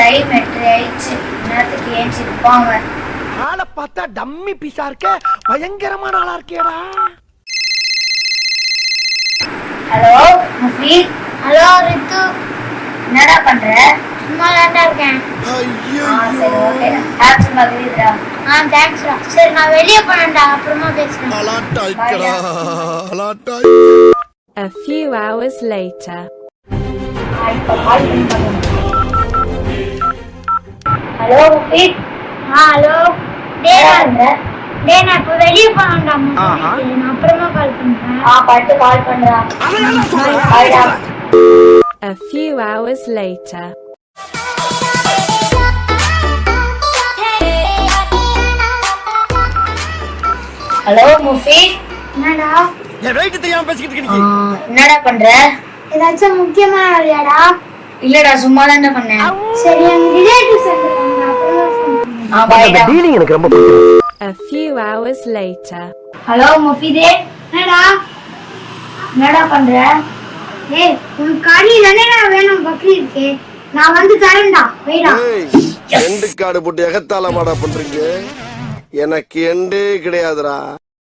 Time 8 ஆயிடுச்சு. நேரத்துக்கு ஏஞ்சிருப்பாங்க. ஆளை பார்த்தா டம்மி பீஸா இருக்க, பயங்கரமான ஆளா இருக்கேடா. ஹலோ முஃபீத். ஹலோ ரித்து. என்னடா பண்ற? சும்மா தான்டா இருக்கேன். சரி ஓகே. ஆச்சு மகிழ்டா. தேங்க்ஸ்டா. சரி நான் வெளியே போறேன்டா, அப்புறமா பேசுறேன். A few hours later. Hello Mufeed. Hello. டேய் நான் இப்போ வெளியே போறேன்டா. நான் அப்புறமா கால் பண்றேன். பட்டு கால் பண்றா. A few hours later. Hello Mufeed. என்னடா? என் ரைட் தெரியாம பேசிக்கிட்டு இருக்கீங்க. என்னடா பண்ற? ஏதாச்சும் முக்கியமான வேலையாடா? இல்லடா சும்மா தான் பண்ணேன். சரி எங்க ரிலேட்டிவ்ஸ் வந்துருக்காங்க, அப்புறமா ஃபோன் பண்றேன். பைடா. டீலிங் எனக்கு ரொம்ப பிடிக்கும். A few hours later. Hello முஃபீதே. என்னடா? என்னடா பண்ற? ஏய் உனக்கு கறி தானேடா வேணும் பக்ரீத்துக்கு? நான் வந்து தரேன்டா, வைடா. எண்டு காடு போட்டு எகத்தால மாடா பண்றீங்க. எனக்கு எண்டே கிடையாதுடா.